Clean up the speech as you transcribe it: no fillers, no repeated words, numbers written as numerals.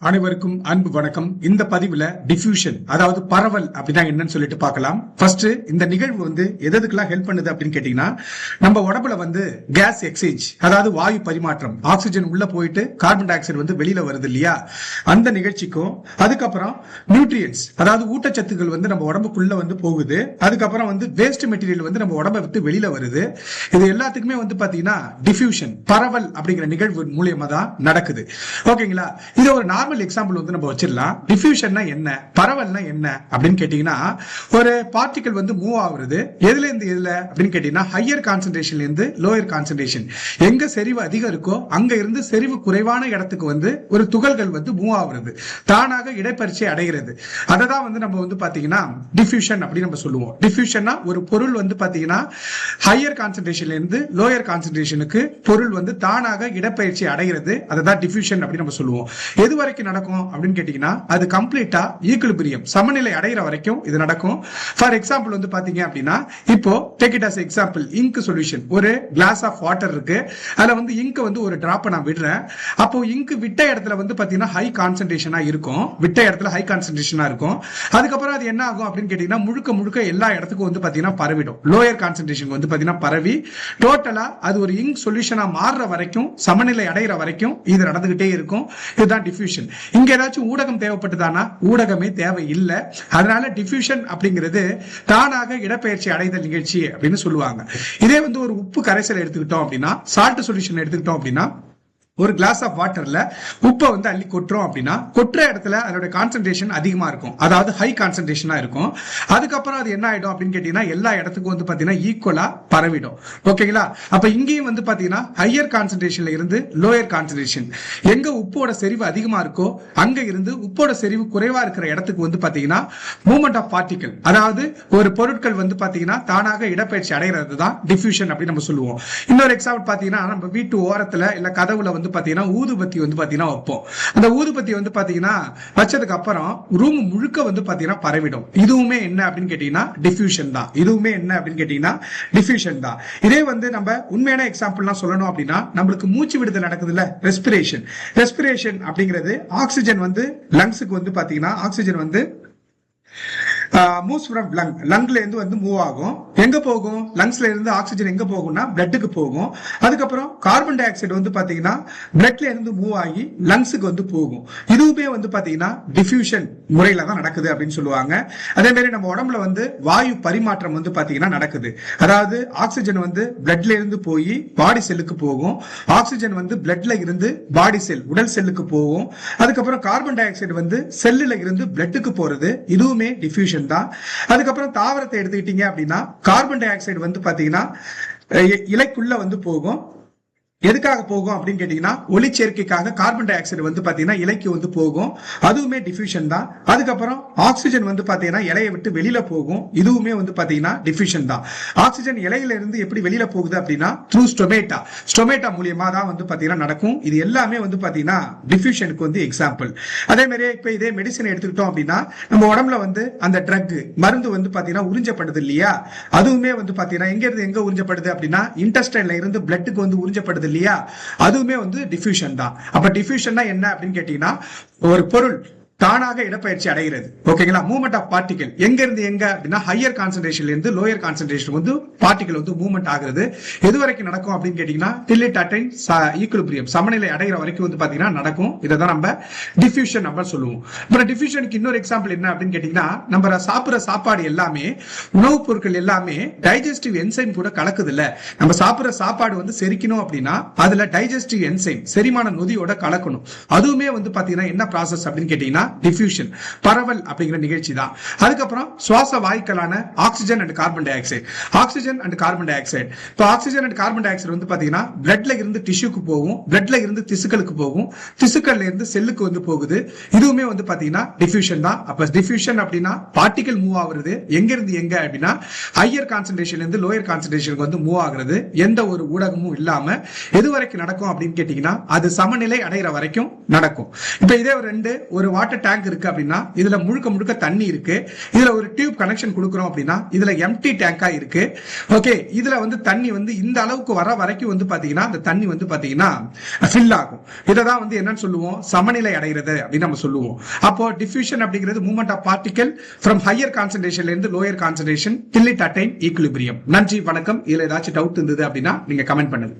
அனைவருக்கும் அன்பு வணக்கம். இந்த பதிவுல டிஃபியூஷன் அதாவது பரவல் அப்படின்னா என்னன்னு சொல்லிட்டு பார்க்கலாம். ஃபர்ஸ்ட் இந்த நிகழ்வு எதுக்கெல்லாம் ஹெல்ப் பண்ணுது அப்படின்னு கேட்டீங்கன்னா, நம்ம உடம்புல கேஸ் எக்ஸ்சேஞ்ச் அதாவது வாயு பரிமாற்றம், ஆக்சிஜன் உள்ள போயிட்டு கார்பன் டை ஆக்சைடு வெளியில வருது இல்லையா, அந்த நிகழ்ச்சிக்கும் அதுக்கப்புறம் நியூட்ரியன்ஸ் அதாவது ஊட்டச்சத்துக்கள் நம்ம உடம்புக்குள்ள போகுது. அதுக்கப்புறம் வேஸ்ட் மெட்டீரியல் நம்ம உடம்பை விட்டு வெளியில வருது. இது எல்லாத்துக்குமே பாத்தீங்கன்னா டிஃபியூஷன் பரவல் அப்படிங்கிற நிகழ்வு மூலியமா தான் நடக்குது. ஓகேங்களா? இது ஒரு நார்மல் எக்ஸாம்பிள் நம்ம வச்சிடலாம். டிஃபியூஷன்னா என்ன, பரவல்னா என்ன அப்படின்னு கேட்டீங்கன்னா, ஒரு பார்ட்டிகல் மூவ் ஆகுறது எதுல இருந்து எதுல அப்படின்னு கேட்டீங்கன்னா, ஹையர் கான்சென்ட்ரேஷன்ல இருந்து லோயர் கான்சென்ட்ரேஷன். எங்க செறிவு அதிகம் இருக்கோ அங்க இருந்து செறிவு குறைவான இடத்துக்கு ஒரு துகள்கள் மூவ் ஆகுறது, தானாக இடப்பெயர்ச்சி அடைகிறது. அதை தான் நம்ம பாத்தீங்கன்னா டிஃபியூஷன் அப்படின்னு நம்ம சொல்லுவோம். டிஃபியூஷன்னா ஒரு பொருள் பாத்தீங்கன்னா ஹையர் கான்சென்ட்ரேஷன்ல இருந்து லோயர் கான்சென்ட்ரேஷனுக்கு பொருள் தானாக இடப்பெயர்ச்சி அடைகிறது. அதை தான் டிஃபியூஷன் அப்படின்னு நம்ம சொல்லுவோம். எது வரைக்கும் நடக்கும் அப்படின்னு கேட்டீங்கன்னா, அது கம்ப்ளீட்டா ஈக்குலிபிரியம் சமநிலை அடைகிற வரைக்கும் இது நடக்கும். ஃபார் எக்ஸாம்பிள் பாத்தீங்க அப்படின்னா, இப்போ take it as example ink solution. ஒரு கிளாஸ் ஆஃப் வாட்டர் இருக்கு, அதுல இங்க் ஒரு டிராப் நான் விடுறேன். அப்போ இங்க் விட்ட இடத்துல பாத்தீங்கன்னா ஹை கான்சென்ட்ரேஷனா இருக்கும், விட்ட இடத்துல ஹை கான்சென்ட்ரேஷனா இருக்கும். அதுக்கப்புறம் அது என்ன ஆகும் அப்படின்னு கேட்டீங்கன்னா, முழுக்க முழுக்க எல்லா இடத்துக்கும் பாத்தீங்கன்னா பரவிடும். லோயர் கான்சென்ட்ரேஷன் பாத்தீங்கன்னா பரவி டோட்டலா அது ஒரு இங்க் சொல்யூஷனா மாறுற வரைக்கும், சமநிலை அடைகிற வரைக்கும் இது நடந்துகிட்டே இருக்கும். இதுதான் டிஃபியூஷன். இங்க ஏதாச்சும் ஊடகம் தேவைப்பட்டதானா? ஊடகமே தேவையில்லை. அதனால டிஃபியூஷன் அப்படிங்கிறது தானாக இடப்பெயர்ச்சி அடைதல் நிகழ்ச்சி அப்படின்னு சொல்லுவாங்க. இதே ஒரு உப்பு கரைசல் எடுத்துக்கிட்டோம் அப்படின்னா, சால்ட் சொல்யூஷன் எடுத்துக்கிட்டோம் அப்படின்னா, ஒரு கிளாஸ் ஆஃப் வாட்டர்ல உப்பை அள்ளி கொட்டுறோம் அப்படின்னா, கொட்டுற இடத்துல அதோட கான்சென்ட்ரேஷன் அதிகமா இருக்கும், அதாவது ஹை கான்சென்ட்ரேஷனா இருக்கும். அதுக்கப்புறம் அது என்ன ஆயிடும் அப்படின்னு கேட்டீங்கன்னா, எல்லா இடத்துக்கும் பாத்தீங்கன்னா ஈக்குவலா பரவிடும். ஓகேங்களா? அப்ப இங்கேயும் பாத்தீங்கன்னா ஹையர் கான்சென்ட்ரேஷன்ல இருந்து லோயர் கான்சென்ட்ரேஷன், எங்க உப்போட செறிவு அதிகமா இருக்கோ அங்க இருந்து உப்போட செறிவு குறைவா இருக்கிற இடத்துக்கு பாத்தீங்கன்னா மூவ்மெண்ட் ஆஃப் பார்ட்டிகல், அதாவது ஒரு பொருட்கள் பாத்தீங்கன்னா தானாக இடப்பெயர்ச்சி அடைகிறது தான் டிஃபியூஷன் அப்படின்னு நம்ம சொல்லுவோம். இன்னொரு எக்ஸாம்பிள் பாத்தீங்கன்னா, நம்ம வீட்டு ஓரத்துல இல்ல கதவுல பாத்தீங்கன்னா ஊதுபத்தி பாத்தீங்கன்னா வைப்போம். அந்த ஊதுபத்தி பாத்தீங்கன்னா வச்சதுக்கு அப்புறம் ரூம் முழுக்க பாத்தீங்கன்னா பரவிடும். இதுவுமே என்ன அப்படின்னு கேட்டீங்கன்னா டிஃபியூஷன் தான். இதுவுமே என்ன அப்படின்னு கேட்டீங்கன்னா டிஃபியூஷன் தான். இதே நம்ம உண்மையான எக்ஸாம்பிள்லாம் சொல்லணும் அப்படின்னா, நம்மளுக்கு மூச்சு விடுதல் நடக்குதுல்ல, ரெஸ்பிரேஷன். ரெஸ்பிரேஷன் அப்படிங்கிறது ஆக்சிஜன் லங்ஸுக்கு பாத்தீங்கன்னா ஆக்சிஜன் மூவ்ஸ் ஃப்ரம் லங், லங்ல இருந்து மூவ் ஆகும். எங்க போகும்? லங்ஸ்ல இருந்து ஆக்சிஜன் எங்க போகும்னா பிளட்டுக்கு போகும். அதுக்கப்புறம் கார்பன் டை ஆக்சைடு பாத்தீங்கன்னா பிளட்ல இருந்து மூவ் ஆகி லங்ஸுக்கு போகும். இதுவுமே பாத்தீங்கன்னா டிஃபியூஷன் முறையில தான் நடக்குது அப்படின்னு சொல்லுவாங்க. அதே மாதிரி நம்ம உடம்புல வாயு பரிமாற்றம் பாத்தீங்கன்னா நடக்குது. அதாவது ஆக்சிஜன் பிளட்ல இருந்து போய் பாடி செல்லுக்கு போகும். ஆக்சிஜன் பிளட்ல இருந்து பாடி செல் உடல் செல்லுக்கு போகும். அதுக்கப்புறம் கார்பன் டை ஆக்சைடு செல்லுல இருந்து பிளட்டுக்கு போறது, இதுவுமே டிஃபியூஷன் தான். அதுக்கப்புறம் தாவரத்தை எடுத்துக்கிட்டீங்க அப்படின்னா, கார்பன் டை ஆக்சைடு பாத்தீங்கன்னா இலைக்குள்ள போகும். எதுக்காக போகும் அப்படின்னு கேட்டீங்கன்னா, ஒளிச்சேர்க்கைக்காக கார்பன் டை ஆக்சைடு பாத்தீங்கன்னா இலைக்கு போகும். அதுவுமே டிஃபியூஷன் தான். அதுக்கப்புறம் ஆக்சிஜன் பாத்தீங்கன்னா இலையை விட்டு வெளியில போகும். இதுவுமே பாத்தீங்கன்னா டிஃபியூஷன் தான். ஆக்சிஜன் இலையில இருந்து எப்படி வெளியில போகுது அப்படின்னா, த்ரூ ஸ்டொமேட்டா, ஸ்டொமேட்டா மூலியமா தான் பாத்தீங்கன்னா நடக்கும். இது எல்லாமே பாத்தீங்கன்னா டிஃபியூஷனுக்கு எக்ஸாம்பிள். அதே மாதிரி இப்ப இதே மெடிசன் எடுத்துக்கிட்டோம் அப்படின்னா, நம்ம உடம்புல அந்த ட்ரக் மருந்து பாத்தீங்கன்னா உறிஞ்சப்படுது இல்லையா, அதுவுமே பாத்தீங்கன்னா எங்க இருந்து எங்க உறிஞ்சப்படுது அப்படின்னா, இன்டெஸ்டைன்ல இருந்து பிளட்டுக்கு உறிஞ்சப்படுது இல்லையா, அதுவுமே டிஃபியூஷன் தான். அப்ப டிஃபியூஷன்னா என்ன அப்படின்னு கேட்டீங்கன்னா, ஒரு பொருள் தானாக இடப்பெயர்ச்சி அடைகிறது. ஓகேங்களா? மூவ்மெண்ட் ஆஃப் பார்ட்டிகல் எங்க இருந்து எங்க அப்படின்னா, ஹையர் கான்சென்ட்ரேஷன்ல இருந்து லோயர் கான்சென்ட்ரேஷன் பார்ட்டிகல் மூவ்மெண்ட் ஆகுறது. எது வரைக்கும் நடக்கும் அப்படின்னு கேட்டீங்கன்னா, till it attains equilibrium சமநிலை அடைகிற வரைக்கும் பாத்தீங்கன்னா நடக்கும். இதை தான் நம்ம டிஃபியூஷன் நம்ம சொல்லுவோம். அப்புறம் டிஃபியூஷனுக்கு இன்னொரு எக்ஸாம்பிள் என்ன அப்படின்னு கேட்டீங்கன்னா, நம்ம சாப்பிடுற சாப்பாடு எல்லாமே, உணவுப் பொருட்கள் எல்லாமே டைஜஸ்டிவ் என்சைம் கூட கலக்குது இல்ல. நம்ம சாப்பிடுற சாப்பாடு செரிக்கணும் அப்படின்னா அதுல டைஜஸ்டிவ் என்சைம் செரிமான நொதியோட கலக்கணும். அதுவுமே பாத்தீங்கன்னா என்ன ப்ராசஸ் அப்படின்னு கேட்டீங்கன்னா டிஃபியூஷன் பரவல் அப்படிங்கிற நிகழ்ச்சி தான். அதுக்கப்புறம் சுவாச வாயுக்களான oxygen and carbon dioxide, oxygen and carbon dioxide. இப்போ oxygen and carbon dioxide பாத்தீங்கன்னா பிளட்ல இருந்து டிஷ்யூக்கு போகும், பிளட்ல இருந்து திசுக்களுக்கு போகும், திசுக்கள்ல இருந்து செல்லுக்கு போகுது. இதுவுமே பாத்தீங்கன்னா டிஃபியூஷன் தான். அப்ப டிஃபியூஷன் அப்படின்னா பார்ட்டிகல் மூவ் ஆகுறது எங்க இருந்து எங்க அப்படின்னா, ஹையர் கான்சென்ட்ரேஷன்ல இருந்து லோயர் கான்சென்ட்ரேஷனுக்கு மூவ் ஆகுறது எந்த ஒரு ஊடகமும் இல்லாம எது வரைக்கும் நடக்கும் அப்படின்னு கேட்டீங்கன்னா, அது சமநிலை அடைகிற வரைக்கும் நடக்கும். இப்ப இதே ஒரு வாட்டர் வாட்டர் டேங்க் இருக்கு அப்படின்னா இதுல முழுக்க முழுக்க தண்ணி இருக்கு. இதுல ஒரு டியூப் கனெக்ஷன் கொடுக்குறோம் அப்படின்னா இதுல எம்டி டேங்கா இருக்கு. ஓகே, இதுல வந்து தண்ணி வந்து இந்த அளவுக்கு வர வரைக்கும் வந்து பாத்தீங்கன்னா அந்த தண்ணி வந்து பாத்தீங்கன்னா ஃபில் ஆகும். இததான் வந்து என்னன்னு சொல்லுவோம், சமநிலை அடைகிறது அப்படின்னு நம்ம சொல்லுவோம். அப்போ டிஃப்யூஷன் அப்படிங்கிறது movement of particle from higher கான்சன்ட்ரேஷன்ல இருந்து lower concentration till it attain equilibrium. நன்றி, வணக்கம். இதுல ஏதாச்சும் டவுட் இருந்தது அப்படின்னா நீங்க கமெண்ட் பண்ணுங்க.